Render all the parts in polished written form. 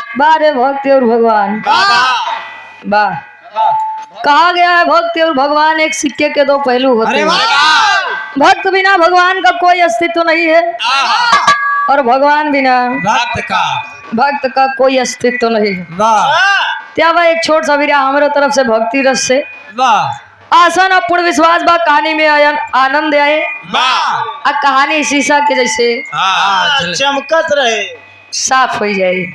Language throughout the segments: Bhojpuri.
बारे भक्ति और भगवान वाह। कहा गया है भक्ति और भगवान एक सिक्के के दो पहलू होते हैं। भक्त बिना भगवान का कोई अस्तित्व नहीं है और भगवान बिना भक्त का कोई अस्तित्व नहीं है। क्या भाई एक छोट सा वीरा हमारे तरफ से भक्ति रस से आसान और पूर्ण विश्वास बा कहानी में आनंद आए। कहानी शीशा के जैसे चमकत रहे, साफ हो जाए।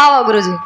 आओ गुरु जी।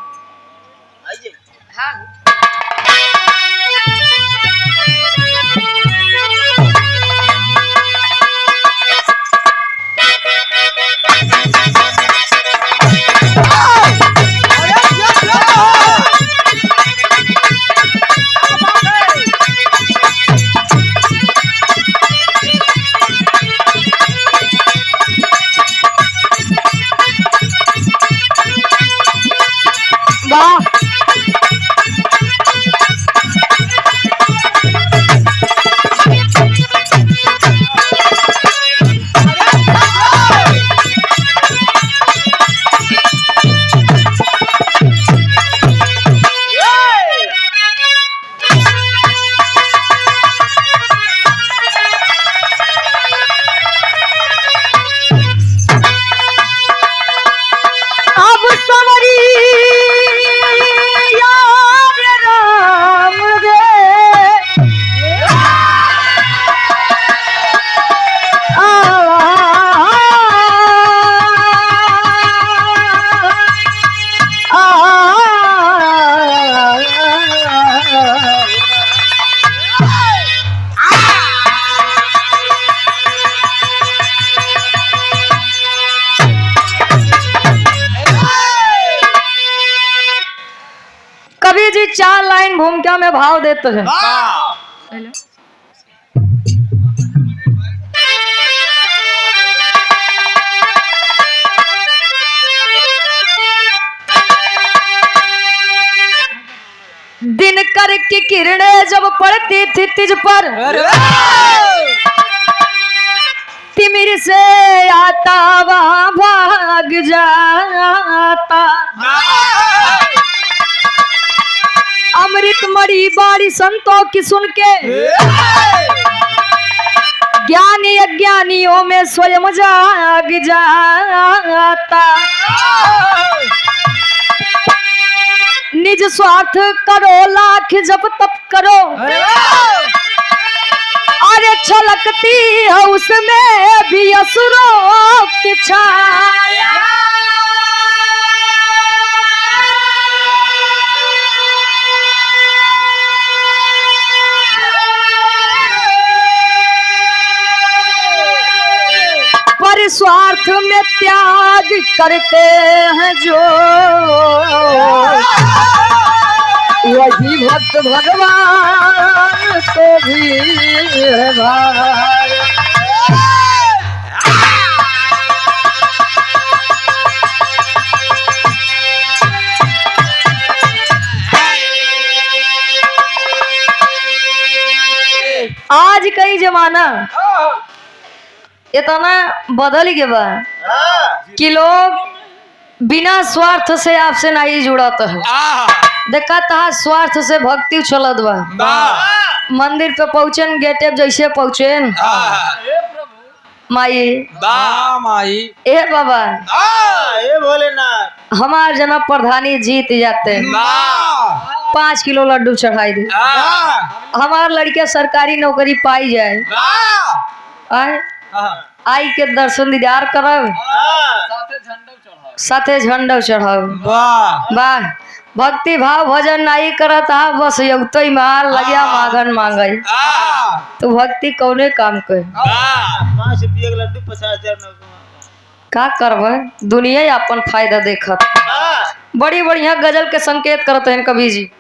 कवि जी 4 लाइन भूमिका में भाव देते हैं। दिन कर की किरणें जब पड़ती थी तुझ पर, तिमिर से आता वहां भाग जाता। अमृत मरी बाड़ी संतों की सुन के, ज्ञानी अज्ञानियों में स्वयं जाग जाता। निज स्वार्थ करो लाख जब तप करो, अरे छलकती है उसमें भी असुरों की छाया। पर स्वार्थ में त्याग करते हैं जो, वही भक्त भगवान को भी है भाई। आज कई जमाना इतना बदल गया बा कि लोग बिना स्वार्थ से आपसे नहीं जुड़त है। देखा था स्वार्थ से भक्ति चलत बा। मंदिर पे पहुंचन गेटे जैसे पहुंचेन माई माई ए बाबा ए भोलेनाथ हमार जना प्रधानी जीत जाते 5 किलो लड्डू चढ़ाई दे। हमार लड़के सरकारी नौकरी पाई जाए, आए आई के दर्शन दीदार करब, साथे झंडा चढ़ाब। वाह भक्ति भाव भजन नहीं करत हा, बस युक्त ही मार लगिया मांगन मांगई तो भक्ति कौने काम के का करब। दुनिया अपन फायदा देखत। बड़ी बढ़िया गजल के संकेत करते हैं कवि जी।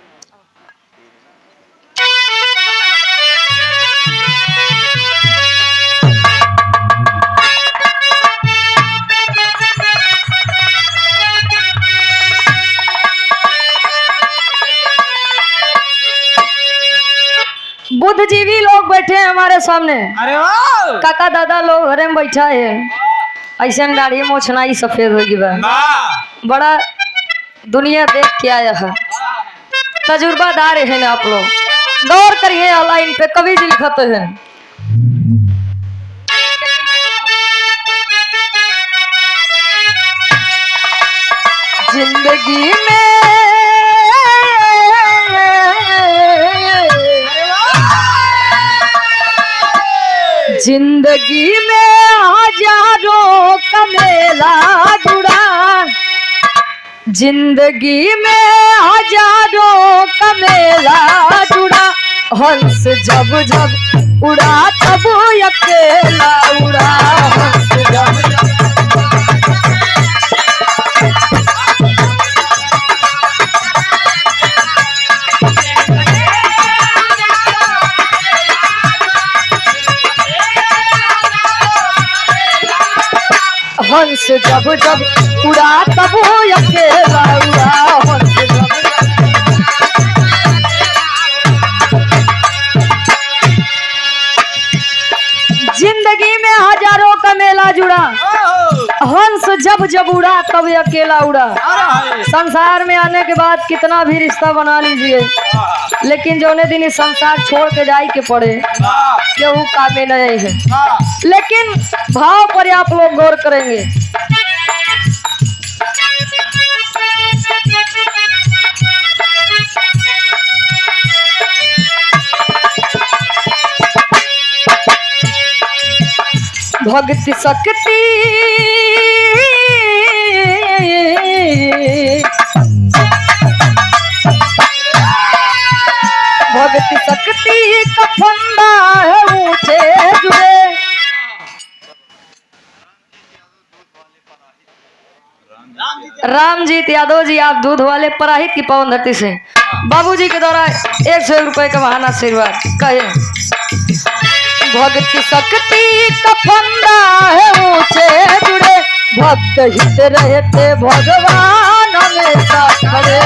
बुद्धिजीवी लोग बैठे हैं हमारे सामने। अरे वाह काका दादा लोग घरे में बैठा है। ऐसे दाढ़ी मोछनाई सफेद हो गई बा। बड़ा दुनिया देख के आया है, तजुर्बादार है ना आप लोग। गौर करिए लाइन पे, कवि जी लिखते हैं जिंदगी में जिंदगी में हजारों का मेला जुड़ा, जिंदगी में हजारों का मेला जुड़ा, हंस जब जब उड़ा तब अकेला उड़ा, हंस जब जब हंस जब जब उड़ा तब अकेला उड़ा, हंस जब जिंदगी में हजारों का मेला जुड़ा, हंस जब जब उड़ा तब अकेला उड़ा। संसार में आने के बाद कितना भी रिश्ता बना लीजिए, लेकिन जो दिन इस संसार छोड़ के जाए के पड़े केहू कामे नहीं है। लेकिन भाव पर आप लोग गौर करेंगे, भक्ति शक्ति भक्ति शक्ति का फंदा है ऊंचे जुड़े, रामजीत यादव जी आप दूध वाले पराहित की पवन धरती से बाबूजी के द्वारा 100 रुपए का महान आशीर्वाद कहे। भक्ति शक्ति का फंदा है ऊंचे जुड़े, भक्त हित रहते भगवान हमेशा खड़े,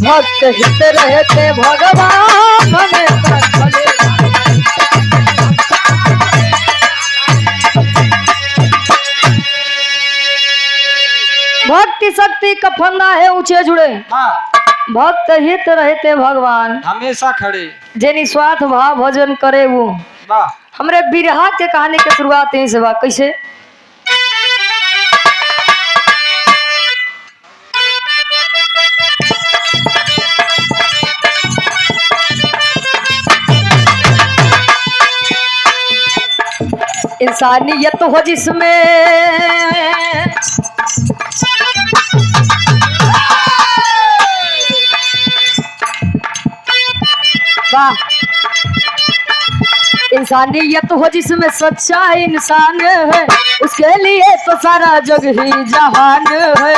भक्त हित रहते भगवान हमेशा खड़े। भक्ति शक्ति का फंदा है ऊंचे जुड़े, भक्त हित रहते भगवान हमेशा खड़े। जे निस्वार्थ भाव भजन करे वो। हमरे बिरहा के कहानी के शुरुआत यहीं से बा। कैसे? इंसानियत हो जिसमें वाह, इंसानियत हो जिसमें सच्चा इंसान है, उसके लिए तो सारा जग ही जहान है।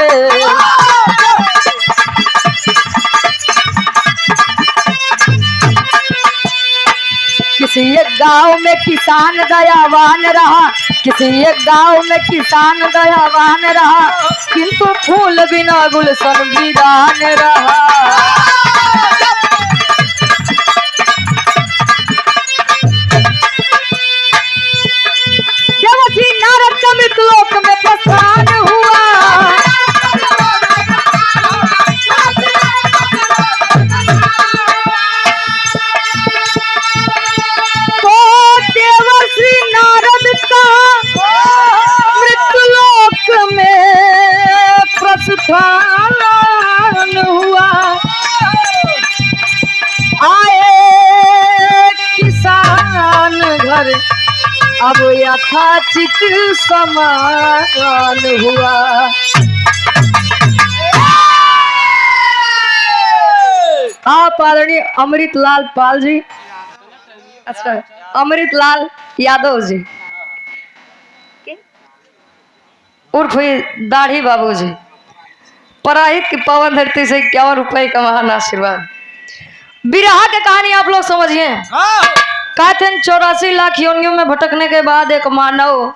किसी एक गांव में किसान दयावान रहा, किसी एक गांव में किसान दयावान रहा, किंतु फूल बिना गुलशन वीरान रहा। देवसी नारद का मृतलोक में प्रस्थान हुआ, तो देवसी नारद का मृतलोक में प्रस्थान हुआ। आए किसान घर अब यथाचित समान हुआ। आप आदरणीय अमृतलाल पाल जी, अच्छा अमृतलाल यादव जी उर्फ दाढ़ी बाबू जी, पराहित की पवन धरती से 51 रुपए का महान आशीर्वाद। बिरहा की कहानी आप लोग समझिए। कहते हैं 84 लाख योनियों में भटकने के बाद एक मानव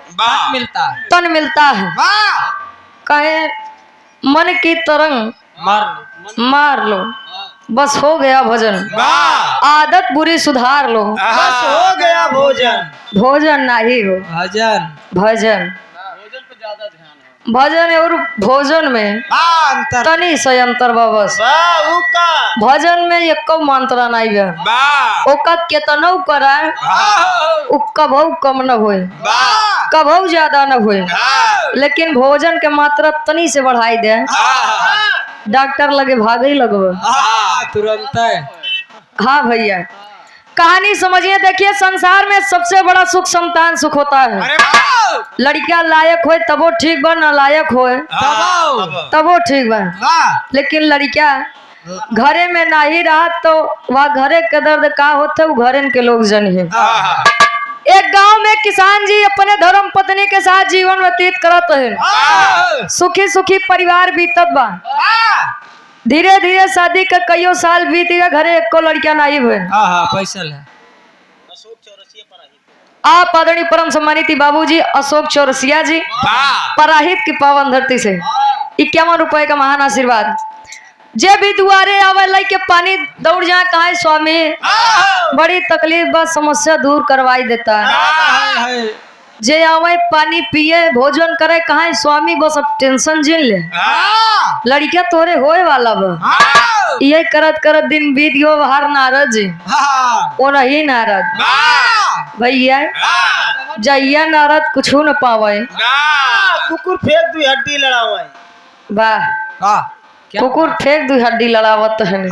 मिलता है, तन मिलता है। कहे मन की तरंग मार लो, बस हो गया भजन। वाह आदत बुरी सुधार लो, बस हो गया भोजन। भोजन नहीं हो भजन भजन। भोजन पे ज्यादा ध्यान है। भजन और भोजन में अंतर तनी से अंतर बा बस। वाह उका भजन में एको मंत्र नहीं बा, वाह ओका केतनो करा उ कभू कम न होए, वाह कभू ज्यादा न होए, लेकिन भोजन के मात्रा तनी से बढ़ाई दे, डॉक्टर लगे भागे ही लगो। तुरंत हाँ भैया, कहानी समझिए। देखिए, संसार में सबसे बड़ा सुख संतान सुख होता है। अरे वाह लड़कियां लायक होए तबो ठीक बा, ना लायक होए तबो ठीक बा, लेकिन लड़कियां घरे में ना ही रहा तो वह घरे के दर्द का होते वो घरे के लोग जनिए। एक गांव में किसान जी अपने धर्म पत्नी के साथ जीवन व्यतीत करत है। सुखी सुखी परिवार बीतत बा। धीरे धीरे शादी के कईयों साल बीत गए, घरे एको लड़कियां नहीं हुए। पैसा ले आप आदरणीय परम सम्मानित बाबूजी अशोक चौरसिया जी पराहित की पावन धरती से 51 रुपए का महान आशीर्वाद। जे भी दुआरे आवे लाई के पानी दौड़ जाए, कहा स्वामी बड़ी तकलीफ बस समस्या दूर करवाई देता है। जे आवे पानी पिए भोजन करे, कहा स्वामी बस अब टेंशन जिन ले, लड़कियां तोरे होए वाला बा। ये करत करत दिन बीत गयो। बाहर नारद जी वो नहीं नारद भैया जइया नारद कुछ न पावे, कुकुर फेंक दू हड्डी लड़ावे। वाह कुकुर फेंक दू हड्डी लड़ावत है।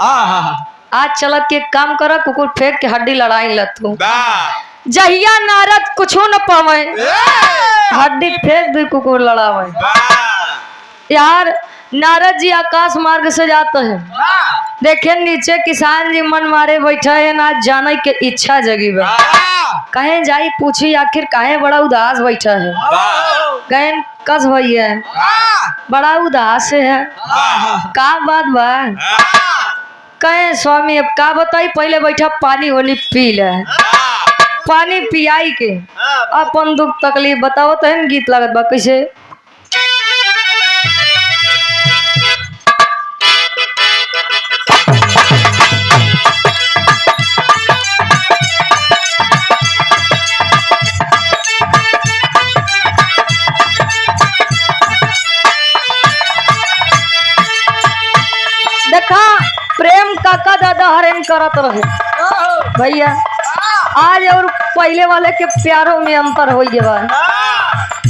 आज चलत के काम कर, कुकुर फेंक के हड्डी लड़ाई लतू। जहिया नारद कुछ न पावे, हड्डी फेंक दू कुकुर लड़ावे। यार नारद जी आकाश मार्ग से जाते हैं, देखे नीचे किसान जी मन मारे बैठा है, ना जाने के इच्छा जगी बा। कहे जाई पूछी आखिर काहे बड़ा उदास बैठा है। गहन कस भैया बड़ा उदास है, का बात बा? कहे स्वामी अब का बताई, पहले बैठा पानी होनी पी ले। पानी पियाई के अपन दुख तकलीफ बताओ तो है। गीत लागत बा कैसे? देखा प्रेम काका दादा हरेन करत रहे भैया। आज और पहले वाले के प्यारों में अंतर हो गया।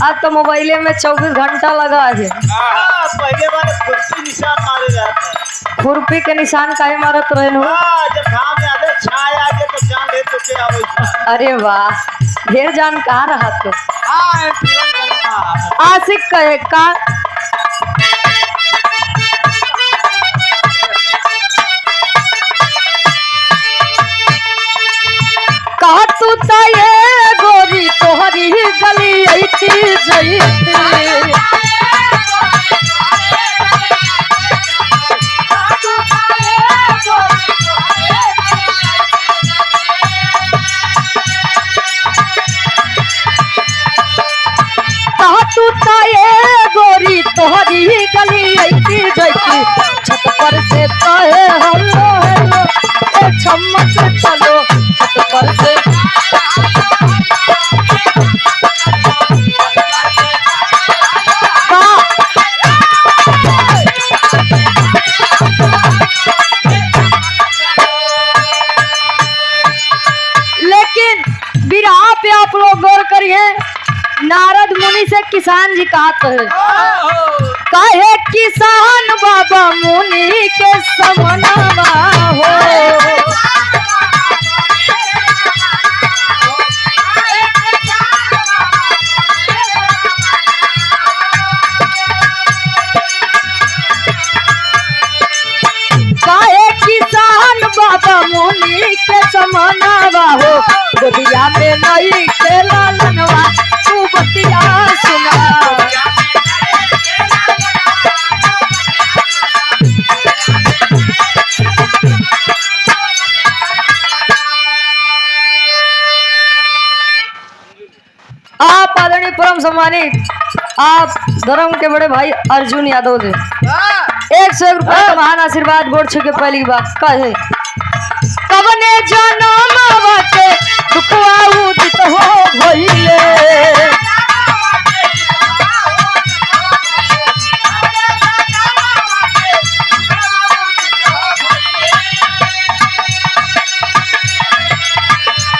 आज तो मोबाइले में 24 घंटा लगा है। पहले वाले खुर्सी निशान मारे जाते। खुरपी के निशान काहे मारत रहे हो? जब घाम में आदे छाए आगे तो जान ले तो के आवे। अरे वाह, ढेर जान कहाँ रहा तो। आशिक कहे का कहा तू ताये गोरी तोहरी गली ऐती जईती। कहा तू ताये गोरी तोहरी गली ऐती जईती। छत पर से कहे हेलो हेलो ए छम्मक चलो, छत पर से लेकिन विराह पे आप लोग गौर करिए। नारद मुनि से किसान जी कहते हैं, काहे किसान बाबा मुनि के समनवा हो। काहे किसान बाबा मुनि के समनवा हो। गोदिया में नई खेला लनवा तू बतिया सुना। आप आदरणीय परम सम्मानित आप धर्म के बड़े भाई अर्जुन यादव जी 101 रुपए का महान आशीर्वाद गोड़ छू के पहली बात कहे कवने जनम के दुखवा उदित हो भइले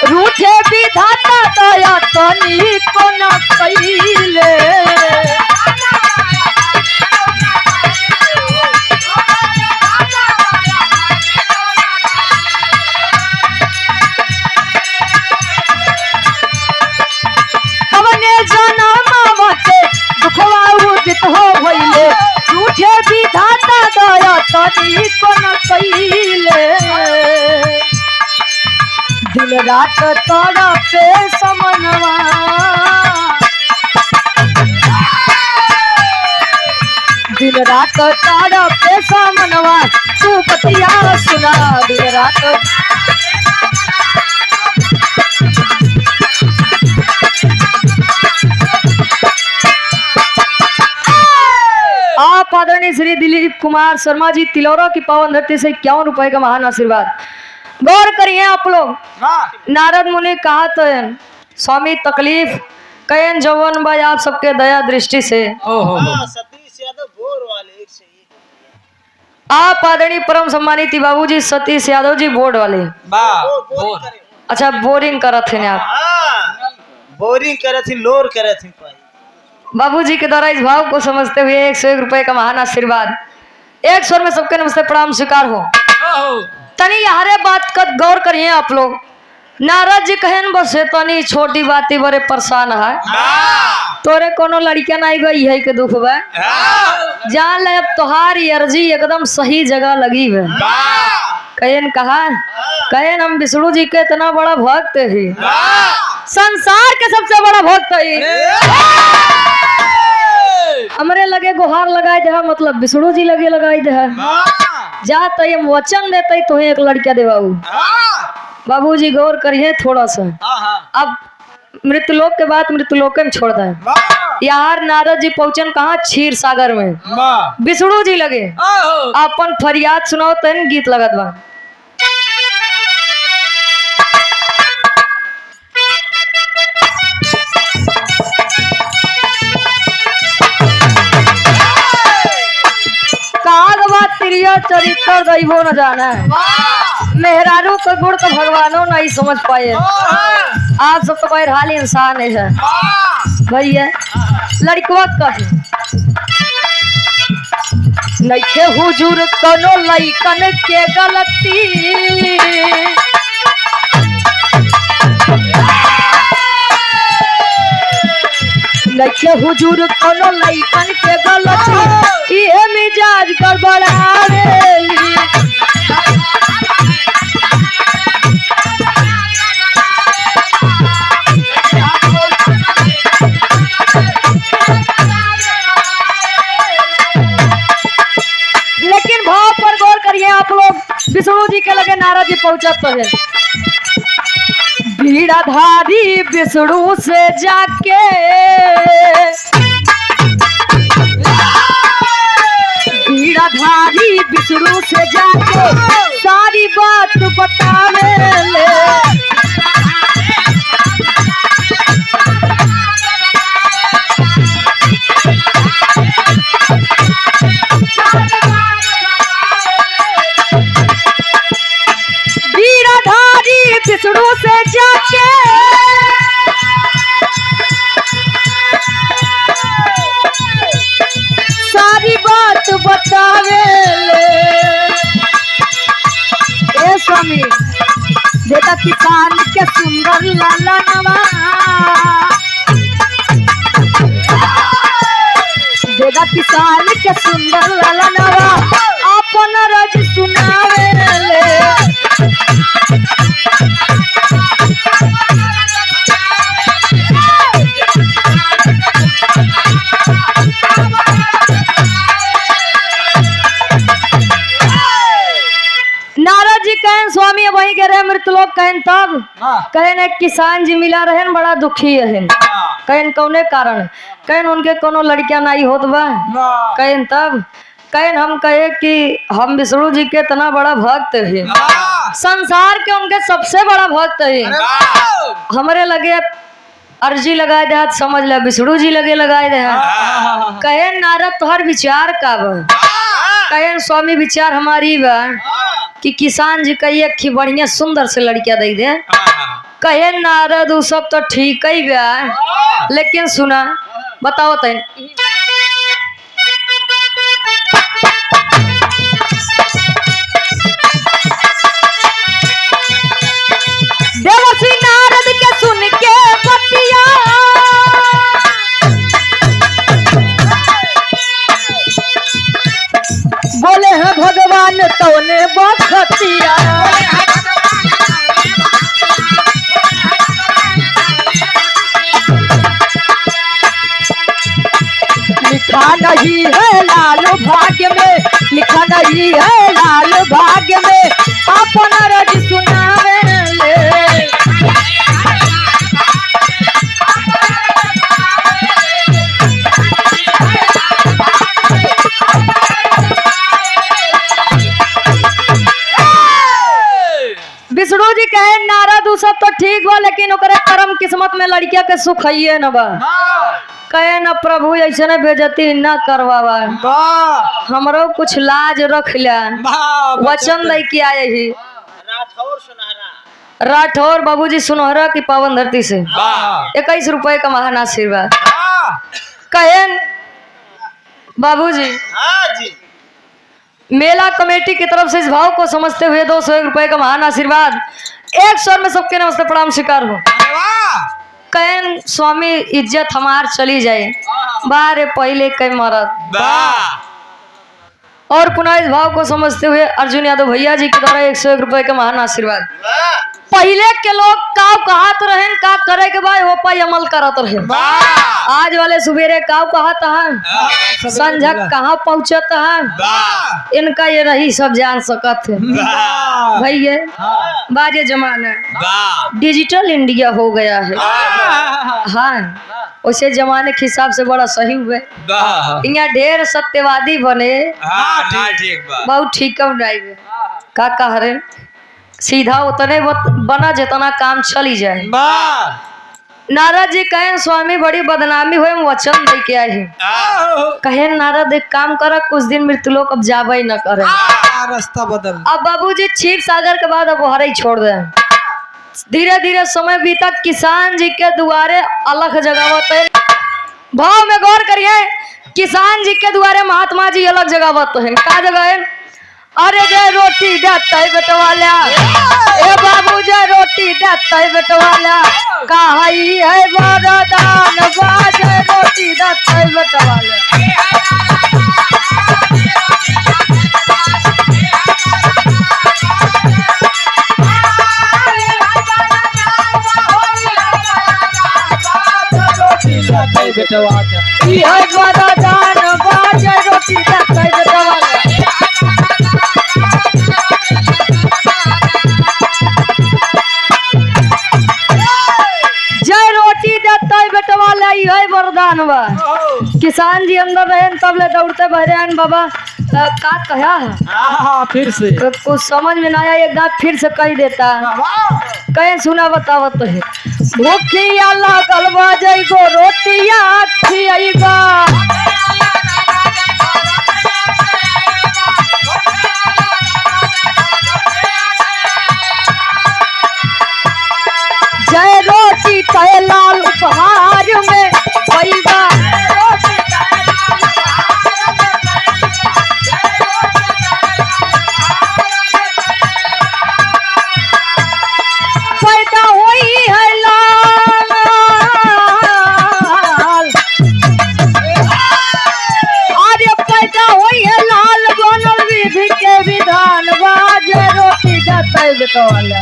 रूठे विधाता दया तनी को न कइले कवने जनम के दुखवा उदित हो भइले रूठे विधाता दया तनी को न कइले दिन रात तोड़ा पे समनवा दिन रात तोड़ा पे समनवा तू बतिया सुना दिन रात आप आदरणीय श्री दिलीप कुमार शर्मा जी तिलौरा की पावन धरती से 51 रुपए का महान आशीर्वाद गौर करिए आप लोग नारद मुनि कहा तो स्वामी तकलीफ कयन जवन भाई आप सबके दया दृष्टि से सतीश यादव बोर वाले एक से एक आप आदरणीय परम सम्मानित बाबूजी सतीश यादव जी बोर्ड वाले बोर करे। अच्छा बोरिंग करत थे आप हाँ, बोरिंग करे थी लोर करे थी पाई बाबूजी के द्वारा इस भाव को समझते हुए 101 रुपए का महान आशीर्वाद एक स्वर में सबके नमस्ते प्रणाम स्वीकार हो तनी यारे बात का गौर करिए आप लोग नारद जी कहन बसे तनी छोटी बाती बड़े परेशान है तोरे कोनो लड़किया नहीं गई है के दुख बा जान ले अब तोहारी अर्जी एकदम सही जगह लगी है कहन कहा कहन हम विष्णु जी के इतना बड़ा भक्त है संसार के सबसे बड़ा भक्त है हमरे लगे गुहार लगाए दे मतलब विष्णु जी लगे लगाए दे जा तो ये वचन देते तो एक लड़का दे बाबू बाबूजी गौर करिए थोड़ा सा अब मृत्युलोक के बाद मृत्युलोक में छोड़ दे यार नारद जी पहुंचन कहा क्षीर सागर में विष्णु जी लगे अपन फरियाद सुनाओ तन गीत लगत बा चरित्र दैवो न जाना मेहरारू का गुण तो भगवानों नहीं समझ पाए आप सब तो बहरहाल इंसान है भैया लड़कवा कहे नइखे हुजूर कोनो लइकन के गलती नइखे हुजूर कोनो लइकन के गलती ये मिजाज गड़बड़ावेली लेकिन भाव पर गौर करिए आप लोग विष्णु जी के लगे नारद जी पहुंचत तो है बीड़ाधारी विष्णु से जाके बीड़ाधारी विष्णु से जाके सारी बात बतावे ले बीड़ाधारी विष्णु से जाके सारी बात बतावे ले ए स्वामी बेटा किसान के सुंदर लाला नवा बेटा किसान के सुंदर लाला नवा अपन रज सुनावे ले नारद जी कहें स्वामी वही कह रहे मृतलोक कहें तब कहें किसान जी मिला रहे बड़ा दुखी है कहें कौने कारण कहें उनके कोनो लड़कियां नहीं होत बा कहें तब कहन हम कहे कि हम विष्णु जी के इतना बड़ा भक्त है, संसार के उनके सबसे बड़ा भक्त है। हमारे लगे अर्जी लगाए दे, समझ ले विष्णु जी लगे लगाए दे। कहे नारद तोहर विचार का बा? कहे स्वामी विचार हमारी बा कि किसान जी कही एक बढ़िया सुंदर से लड़कियां दे दे। कहे नारद उ सब तो ठीक ही बा, लेकिन सुना बताओ तैन देवर्षि नारद के सुन के बतिया बोले हैं भगवान तोने बखतिया। लिखा नहीं है लाल भाग्य में, लिखा नहीं है लाल भाग्य में, अपना रज सुनावे ले। विष्णु जी कहे नारद उ सब तो ठीक बा, लेकिन ओकरे कर्म किस्मत में लड़किया के सुख है न बा। कहे न प्रभु ऐसे न भेजती न करवावा, हमरो कुछ लाज रख लिया, वचन दे के आए ही। राठौर सुनहरा, राठौर बाबूजी सुनहरा की पावन धरती से 21 रुपए का महान आशीर्वाद। कहे बाबूजी हाँ जी, मेला कमेटी की तरफ से इस भाव को समझते हुए 201 रुपए का महान आशीर्वाद। एक स्वर में सबके नमस्ते प्रणाम स्वीकार हो। कहन स्वामी इज्जत हमार चली जाए, बारे पहले कई मरद। और पुनः इस भाव को समझते हुए अर्जुन यादव भैया जी के द्वारा 101 रुपए का महान आशीर्वाद। पहले के लोग काव कहत रहन का करे के बाद हो पाई अमल करत रहे। आज वाले सुबेरे काव कहत है, संझक कहाँ पहुँचत है, इनका ये नहीं सब जान सकत है। भैया बाजे जमाना डिजिटल इंडिया हो गया है। हाँ, उसे जमाने के हिसाब से बड़ा सही हुए। यहाँ ढेर सत्यवादी बने, बहुत ठीक का कह रहे, सीधा उतने बना जितना काम चली जाए। नारद जी कहे स्वामी बड़ी बदनामी हुए, वचन दे के आए। कहे नारद एक काम कर, कुछ दिन मृत्युलोक अब जावे न करे, रास्ता बदल। अब बाबूजी क्षीर सागर के बाद अब हरे ही छोड़ दे। धीरे धीरे समय बीता, किसान जी के दुआरे अलग जगावत है। भाव में गौर करिए, किसान जी के दुआरे महात्मा जी अलग जगावत है। का जगह है? अरे जय रोटी देता है बेटवाला, ए बाबू जय रोटी देता है बेटवाला, कहाई है वरदान बाजे रोटी देता है बेटवाला। जय रोटी देता है बेटवाला, यही वरदान बा। किसान जी अंदर रहे तब ले दौड़ते बहरे बाबा का कहा फिर से कुछ समझ में ना आया, एक बार फिर से कह देता। कहे सुना बतावत है, भूखिया लागल बा जइगो रोटिया खियाइबा, जय रोटी तय लाल उपहार में पैबा, पैदा हुई है लाल, अरे पैदा हुई है लाल, बनल विधि के विधान बाज रोटी देता है बेटवाला।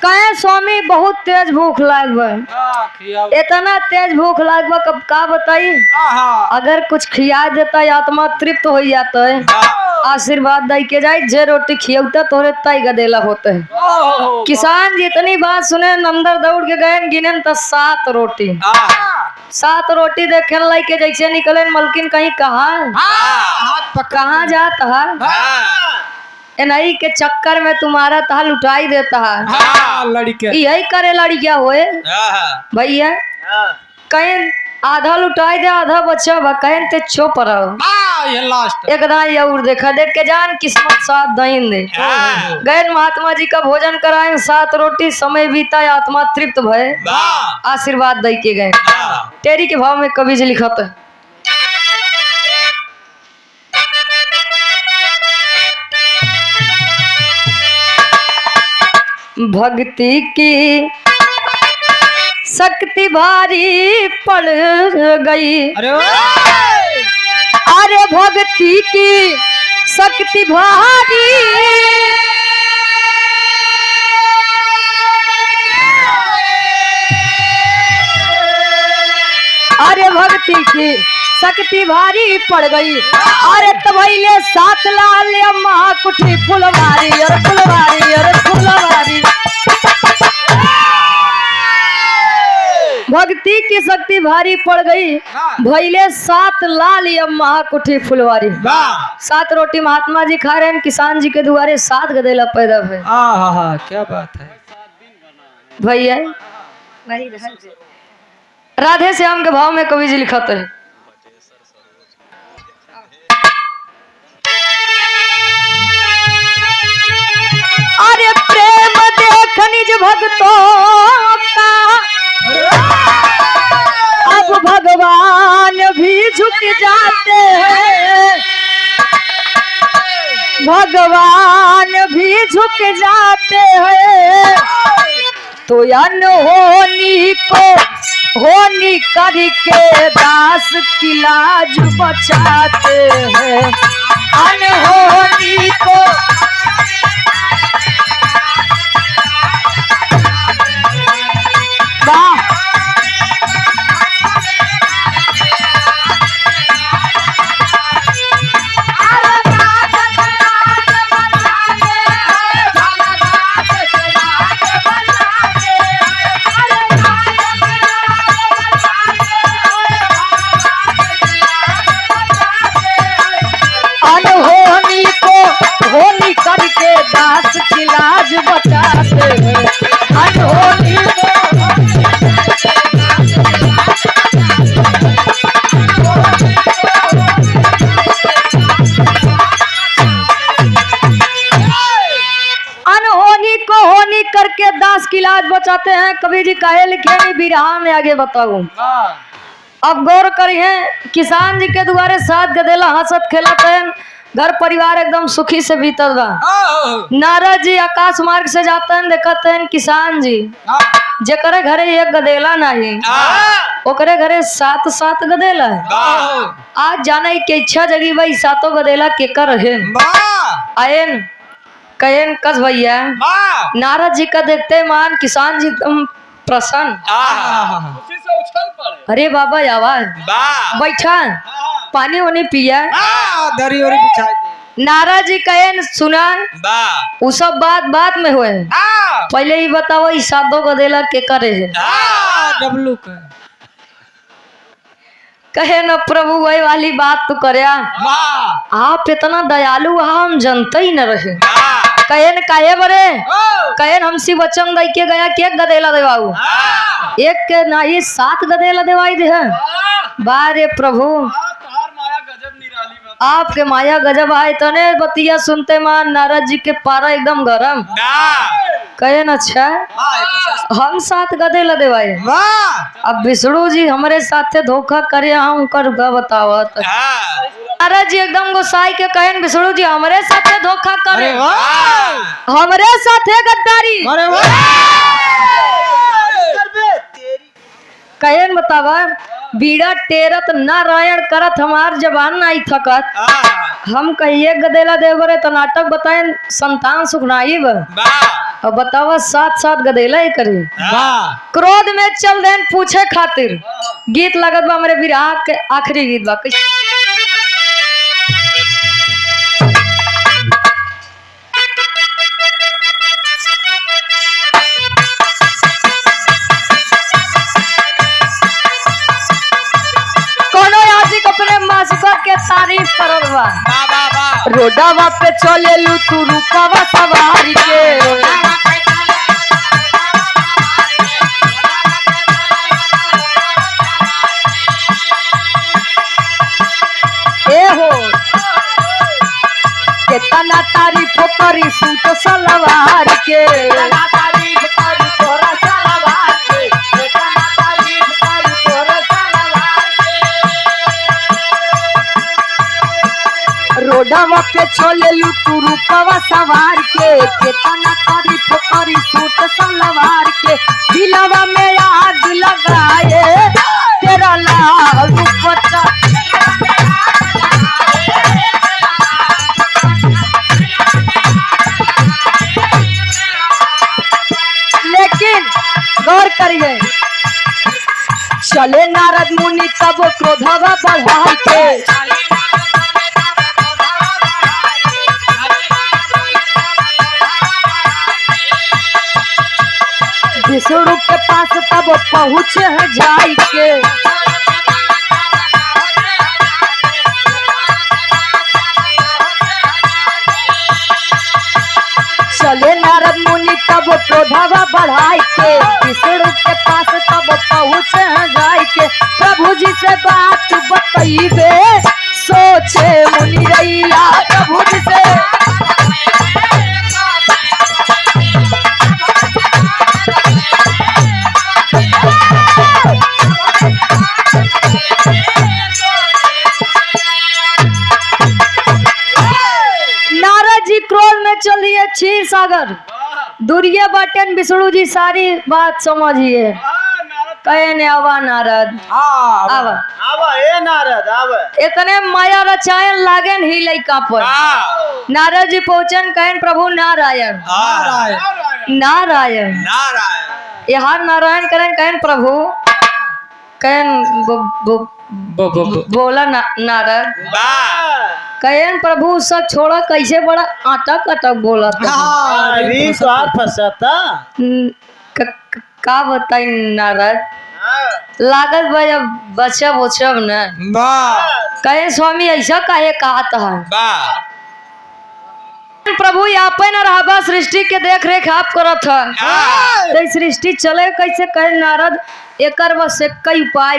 कहे स्वामी बहुत तेज भूख लागबा, इतना तेज भूख लागबा कब का बताई। अगर कुछ खिया देता आत्मा तृप्त हो जाता है, आशीर्वाद दे के जाए जे रोटी खियौता तोरे तय गदेला होते है। किसान जितनी बात सुने अंदर दौड़ के गए गिने तो 7 रोटी, 7 रोटी देखे लाई के जैसे निकले मलकिन कहीं कहाँ जाता है नहीं के चक्कर में तुम्हारा तहा लुटाई देता है। लड़के यही करे लड़किया होए भैया, कहीं आधा लुटाई दे आधा बच्चा बा कहीं ते चुप रहो। एक दाई और देखा देख के जान किस्मत साथ दईन दे गए महात्मा जी का भोजन कराए 7 रोटी समय बीता आत्मा तृप्त भय आशीर्वाद दे के गए। तेरी के भाव में कवि जी लिखत है भक्ति की शक्ति भारी पड़ गई। अरे भक्ति की शक्ति भारी अरे भक्ति की शक्ति भारी पड़ गई। अरे तबैले 7 लाल अम्मा कुठी फुलवारी और फुलवारी और फुलवारी। भक्ति की शक्ति भारी पड़ गई भैले 7 लाल अम्मा कुठी फुलवारी। 7 रोटी महात्मा जी खा रहे हैं, किसान जी के दुआरे 7 गदेला पैदा हुए। क्या बात है भैया। राधे श्याम के भाव में कवि जी लिखते हैं अरे प्रेम देख निज भक्तों का अब भगवान भी झुक जाते हैं, भगवान भी झुक जाते हैं। तो अनहोनी को होनी करके दास की लाज बचाते हैं, अनहोनी को करके दास की लाज बचाते हैं, अनहोनी अनहोनी को होनी करके दास की लाज बचाते हैं। कवि जी काहे लिखे बिरहा में आगे बताऊं। अब गौर करिए किसान जी के द्वारे 7 गदेला हंसत खेलत हैं, घर परिवार एकदम सुखी से बीतल बा। नारद जी आकाश मार्ग से जाते हैं, देखते हैं किसान जी जेकरे घरे 1 गदेला नहीं ओकरे घरे 7 गदेला है। आज जाने की इच्छा जगी भाई 7 गदेला केकर है आयन कहन कस भैया। नारद जी का देखते मान किसान जी एकदम प्रसन्न, अरे बाबा आवाज बैठा पानी वानी पिया दरी वरी बिछा। नारद जी कहे सुना वो सब बात में हुए पहले ही बताओ 7 गदेला के करे है डब्लू का कहे न प्रभु वही वाली बात तो करे आप इतना दयालु हम जनते ही न रहे। कहे न काहे बरे कहे हमसी वचन दे के गया कि 1 गदेला देवाऊ 1 के नहीं 7 गदेला देवाई दे बारे प्रभु आपके माया गजब आए तने बतिया सुनते मान नारद जी के पारा एकदम गरम कहे न अच्छा हम 7 गदेला देवाए। अब विष्णु जी हमारे साथे धोखा करे हम कर बतावत नारद जी एकदम गुस्साई के कहे विष्णु जी हमारे साथे धोखा करे हमारे साथे गद्दारी कहे बतावा बीड़ा टेरत नारायण करत हमार जबान नहीं थकत हम कहिए गदेला देवरे तो नाटक बताए संतान सुखनाई अब बतावा साथ साथ गदेला ही करे। वाह क्रोध में चल देन पूछे खातिर गीत लगत बा मेरे विराह के आखिरी गीत बा। कोनो याजिक अपने मासुका के तारीफ करल बा। रोडावा पे चले लू तू रूपावा सवारी के। ए हो केतना तारीफ करी सूट सलवार के। रोडवा पे चले लू तू रूपवा सवार के। केतना तारीफ करी सूट सलवार के। दिलवा में आग लगाए तेरा लाल दुपट्टा। लेकिन गौर करिए चले नारद मुनि तब क्रोधवा बढ़ाई के। विष्णु के पास तब पहुँचे हैं जाई के। चले नारद मुनि तब क्रोधवा बढ़ाई के। विष्णु के पास तब पहुँचे हैं जाई के। प्रभु जी से बात बतइबे सोचे मुनि रैया। प्रभु जी से नारद जी क्रोध में चलिए क्षीर सागर दुर्गे बटन विष्णु जी सारी बात समझिए। कहे ने आवा नारद आवा आवा ए नारद आवा। इतने माया रचायन लागन ही लइका पर। नारद जी पहुंचन कहन प्रभु नारायण नारायण यार नारायण करें कहन प्रभु कहन बोला नारद कहन प्रभु सब छोड़ा कैसे बड़ा अटक अटक बोला अभी तो आप फंसाता का बताई नारद लागत भाई बच्चा बोचब न कहे स्वामी ऐसा काहे कहता है। प्रभु अपन रहबा सृष्टि के देख रेख आप करत है तो सृष्टि चले कैसे कहे नारद एकर बस कई उपाय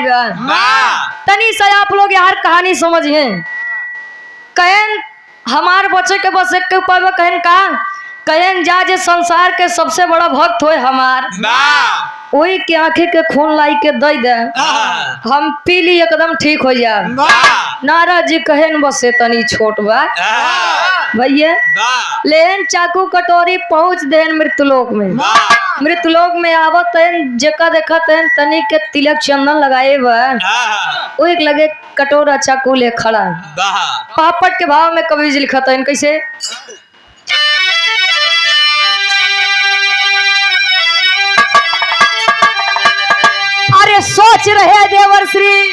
तनी से आप लोग यार कहानी समझिए। कहन हमार बच्चे के बस एक उपाय कहन का कहन जा जे संसार के सबसे बड़ा भक्त होए हमार वही के आंखें के खून लाई के दे दे हम पी ली एकदम ठीक हो जाए। नारद जी कहन बस तनी छोट बा भैया लेन चाकू कटोरी पहुंच देन मृत्युलोक में। मृत्युलोक में आवत जेका देखा तन तनी के तिलक चंदन लगाए बा एक लगे कटोरा चाकू ले खड़ा पापट के भाव में कवि जी लिखा था कैसे अरे सोच रहे देवर श्री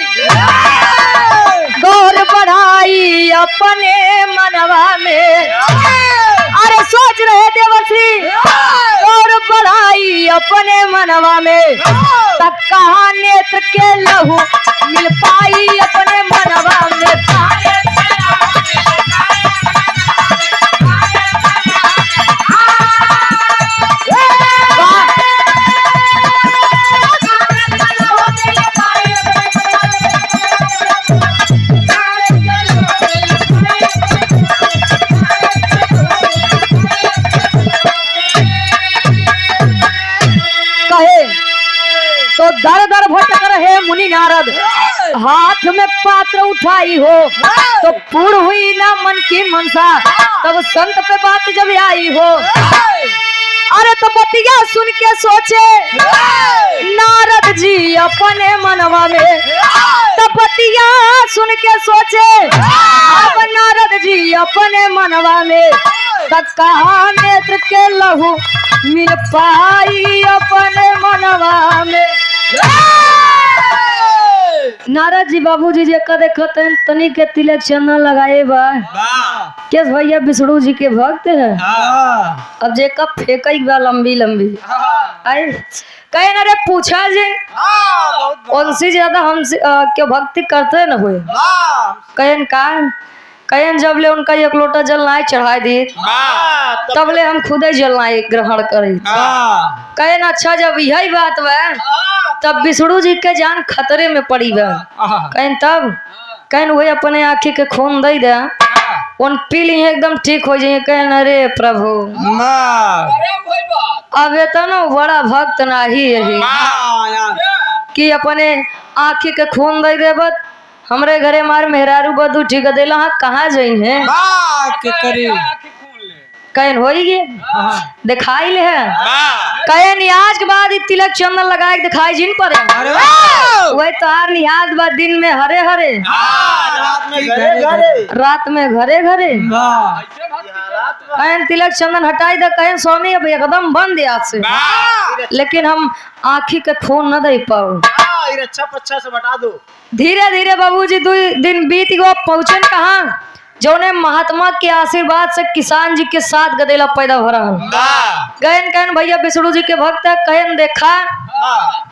गौर बढ़ाई अपने मनवा में। अरे सोच रहे देवर श्री गौर बढ़ाई अपने मनवा में। तब कहा नेत्र के लहू मिल पाई अपने मनवा में। तो दर दर भटक रहे मुनि नारद हाथ में पात्र उठाई हो तो पूर्ण हुई ना मन की मनसा। तब संत पे बात जब आई हो अरे तो बतिया सुन के सोचे नारद जी अपने मनवा में, तो बतिया सुन के सोचे अब नारद जी अपने मनवा में, तब कहा नेत्र के लहू मिल पाई अपने मनवा में। नारद जी बाबूजी जे का देखत हैं तनी के तिलक चंदन लगाए बा केस भैया विष्णु जी के भक्त है। अब जे का फेंकई बा लंबी लंबी आई कहे ना रे पूछा जी उनसे ज्यादा हमसे क्या भक्ति करते न हुए कहन का कहन जब ले उनका एक लोटा जल ना चढ़ा दी तब ले हम खुद ही जल ना ग्रहण करी। कहन अच्छा जब यही बात बा तब विष्णु जी के जान खतरे में पड़ी बा। कहन तब कहन वही अपने आँखी के खून दे दे उन पी ली एकदम ठीक हो जाइए। कहन अरे प्रभु अब इतना बड़ा भक्त नाही यही कि अपने आँखी के खून दे दे बत हमरे घरे मार मेहरारू बदू ठीक देला हाँ कहाँ जाई है कहन हो ही दिखाई ले है कहन नियाज के बाद तिलक चंदन लगा के दिखाई जिन पर वही तार नियाज बाद दिन में हरे हरे रात में घरे घरे कहन तिलक चंदन हटाई दे कहन स्वामी अब एकदम बंद आज से लेकिन हम आँखी के खून न दे पाओ अच्छा से बता दो। धीरे धीरे बाबूजी 2 दिन बीत गो पहुंचन कहाँ जौने महात्मा के आशीर्वाद से किसान जी के साथ गदेला पैदा हो रहा गहन कहन भैया विष्णु जी के भक्त है। कहन देखा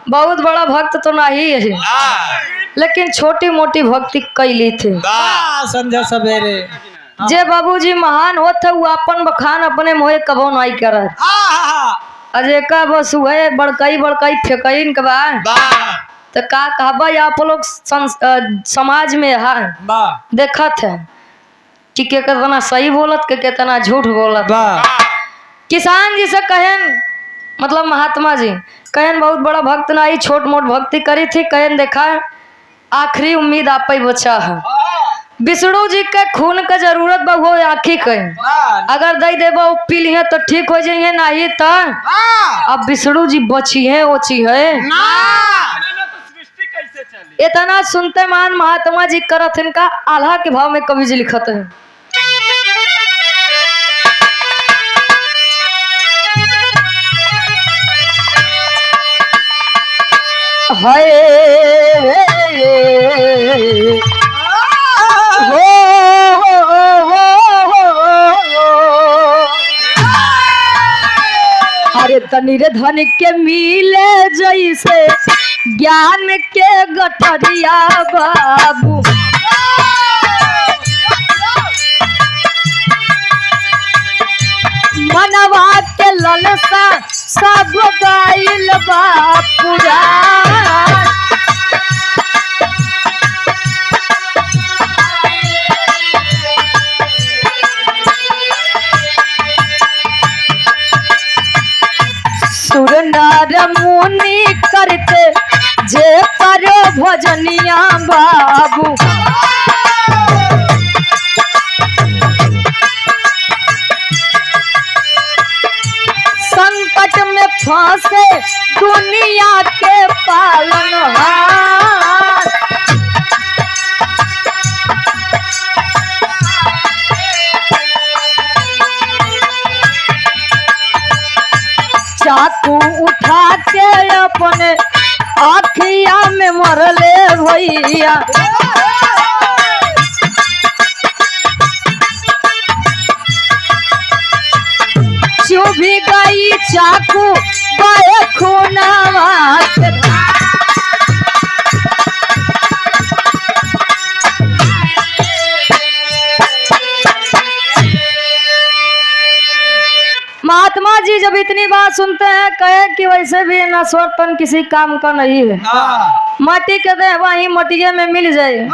बहुत बड़ा भक्त तो नहीं है लेकिन छोटी मोटी भक्ति कैली थे संध्या सवेरे जे बाबूजी महान होते वो अपन बखान अपने मोहे कबो नहीं करत अजय का बस हुए बड़कई बड़कई फेकईन के बाद तो का कहबा आप लोग समाज में है देखत है कि कितना सही बोलत के कितना झूठ बोलत। किसान जी से कहन मतलब महात्मा जी कहन बहुत बड़ा भक्त नहीं छोट मोट भक्ति करी थी। कहन देखा आखिरी उम्मीद आप ही बचा है विष्णु जी के खून का जरूरत बा वो आखी कहीं अगर दे देबा वो पी लिए तो ठीक हो जाइए नहीं तो अब विष्णु जी बची है ओची है इतना सुनते मान महात्मा जी करत इनका आल्हा के भाव में कवि जी लिखत है। अरे तनिरे धन के मिले जैसे ज्ञान के गठरिया बाबू मनवा के ललसा सब गाइल बापूरा सुर नार मुनि करते जे पर भजनिया बाबू संकट में फंसे दुनिया के पालनहार चाकू उठा के अपने आखिया में मरले भैया चुभी गई चाकू बड़े खूनावा महात्मा जी जब इतनी बात सुनते हैं कहे कि वैसे भी नश्वर तन किसी काम का नहीं है माटी के दे वही मटिया में मिल जाए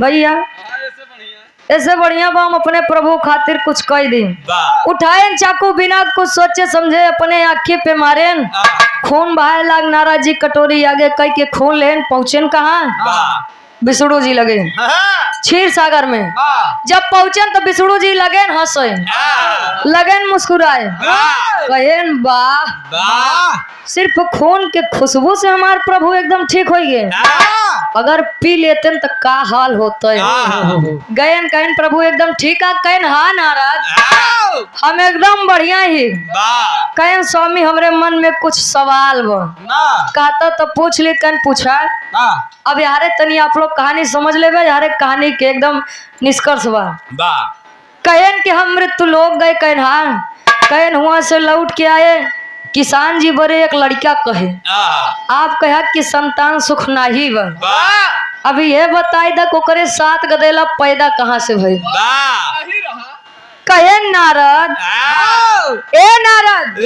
भैया ऐसे बढ़िया हम अपने प्रभु खातिर कुछ कह दी उठाए चाकू बिना कुछ सोचे समझे अपने आँखी पे मारे खून बहाए लाग नाराज जी कटोरी आगे कह के खून लेन पहुंचे कहाँ विष्णु जी लगे क्षीर सागर में। जब पहुंचे तो विष्णु जी लगेन हंसे, लगेन मुस्कुराए, कहेन वाह सिर्फ खून के खुशबू से हमारे प्रभु एकदम ठीक हो गए, अगर पी लेते तो का हाल होता है। गयन कहन प्रभु एकदम ठीक है, कहन हाँ नाराज हम एकदम बढ़िया ही। कहन स्वामी हमरे मन में कुछ सवाल बा, कहता तो पूछ ली। कहन पूछा। अब यारे तनी आप लोग कहानी समझ ले, यारे कहानी के एकदम निष्कर्ष बा। कहन कि हम मृत्यु लोग गए, कहन हाँ। कहन हुआ से लौट के आए, किसान जी बड़े एक लड़का कहे, आप कहा कि संतान सुख नाही बा। अभी ये बताई दा कोकरे 7 गदेला पैदा कहाँ से भई। कहे नारद, ए नारद,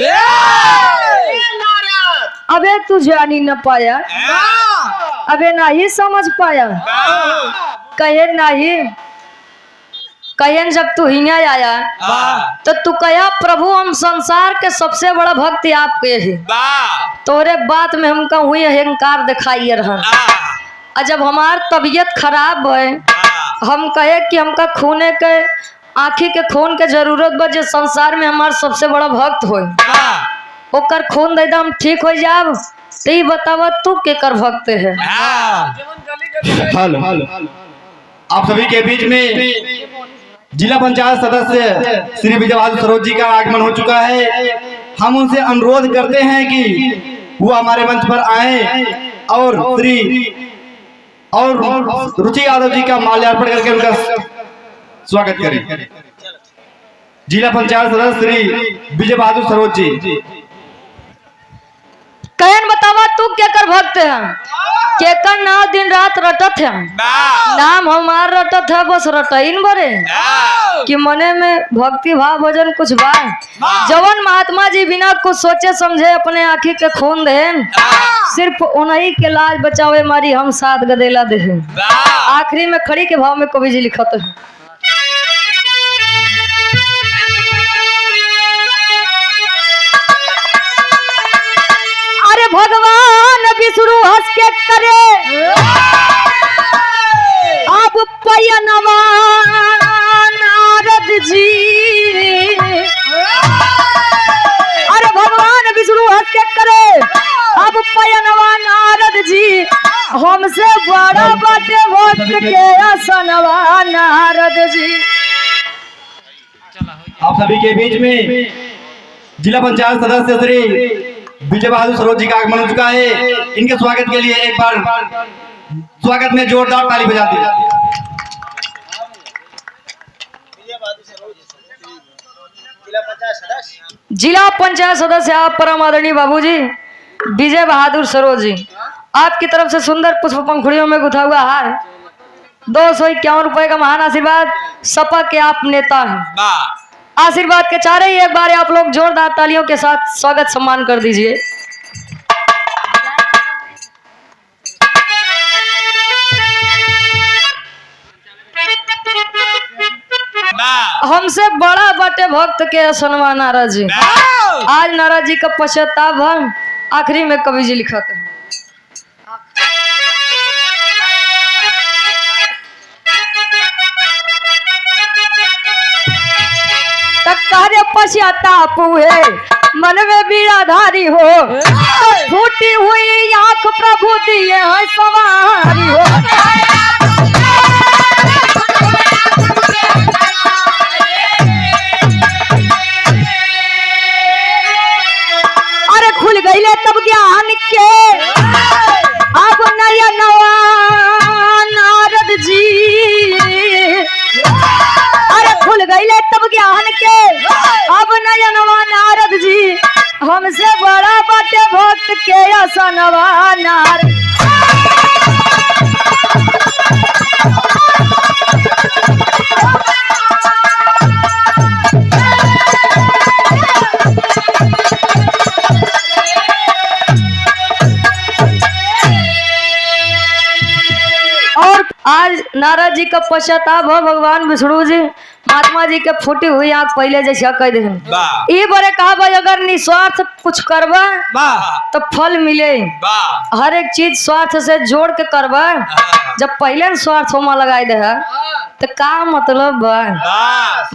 अबे तू जानी न पाया, अबे नहीं समझ पाया। कहे नहीं, कहन जब तू हिया आया तो तू कहा प्रभु हम संसार के सबसे बड़ा भक्ति आपके है, तोरे बात में हमका हुई अहंकार दिखाई रहा। और जब हमार तबीयत खराब है, हम कहे कि हमका खूने के आँखी के खून के जरूरत बा, जो संसार में हमार सबसे बड़ा भक्त हो, ओकर खून दे हम ठीक हो जाब। तो बतावा तू केकर भक्त है। हेलो, आप सभी के बीच में जिला पंचायत सदस्य श्री विजय बहादुर सरोज जी का आगमन हो चुका है। हम उनसे अनुरोध करते हैं कि वो हमारे मंच पर आए और रुचि यादव जी का माल्यार्पण करके उनका स्वागत करें। जिला पंचायत सदस्य श्री विजय बहादुर सरोज जी। कहन बतावा तू केकर भक्त है, केकर ना दिन रात रटत है। नाम हमार रटत है, बस रटइन बरे कि मने में भक्ति भाव भजन कुछ बा। जवन महात्मा जी बिना कुछ सोचे समझे अपने आँखी के खून दे, सिर्फ उन्हीं के लाज बचावे मारी हम 7 गदेला दे। आखिरी में खड़ी के भाव में कवि जी लिखत है, अरे भगवान विष्णु हंस के करे अब पयनवा नारद जी। अरे भगवान विष्णु हंस के करे अब पयनवा नारद जी, हमसे बड़ा बाटे भक्त के असनवा नारद जी। आप सभी के बीच में जिला पंचायत सदस्य श्री विजय बहादुर सरोज जी का आगमन हो चुका है। इनके स्वागत के लिए एक बार स्वागत में जोरदार ताली बजा दी। जिला पंचायत सदस्य आप परम आदरणीय बाबूजी विजय बहादुर सरोज जी, आपकी तरफ से सुंदर पुष्प पंखुड़ियों में गुथा हुआ हार 251 रुपए का महान आशीर्वाद। सपा के आप नेता हैं, आशीर्वाद के चाह रही एक बार आप लोग जोरदार तालियों के साथ स्वागत सम्मान कर दीजिए। हमसे बड़ा बटे भक्त के सनवा नारद जी। आज नारद जी का पश्चाताप है, आखिरी में कवि जी लिखा था, कार्य पश्चाताप हुए मन में बीराधारी हो, फूटी हुई आंख प्रभु दिए है सवारी हो। अरे खुल गईले तब ज्ञान के अब नया नवा नारद जी। अरे खुल गईले तब ज्ञान के अब नया नवा नारद जी, हमसे बड़ा बाटे भक्त के असनवा नारद। आज नारद जी का पश्चाताप हो भगवान विष्णु जी महात्मा जी के फूटी हुई आंख पहले जैसा कह दे ये बड़े कहा भाई अगर निस्वार्थ कुछ करबा तो फल मिले हर एक चीज स्वार्थ से जोड़ के करबा जब पहले स्वार्थ होमा लगाए दे तो का मतलब बा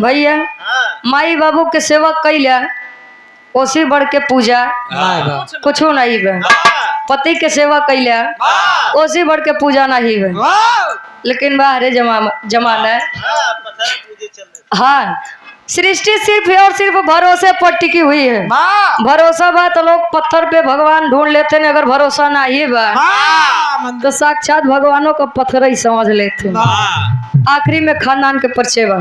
भैया माई बाबू के सेवा कैला ओसी बढ़ के पूजा कुछ नहीं बा पति के सेवा कैला ओसी बढ़ के पूजा नहीं बा लेकिन बाहरे जमाना हाँ सृष्टि सिर्फ और सिर्फ भरोसे पर टिकी हुई है भरोसा बा तो लोग पत्थर पे भगवान ढूंढ लेते हैं अगर भरोसा नहीं बा तो साक्षात भगवानों का पत्थर ही समझ लेते हैं आखिरी में खानदान के परिचय बा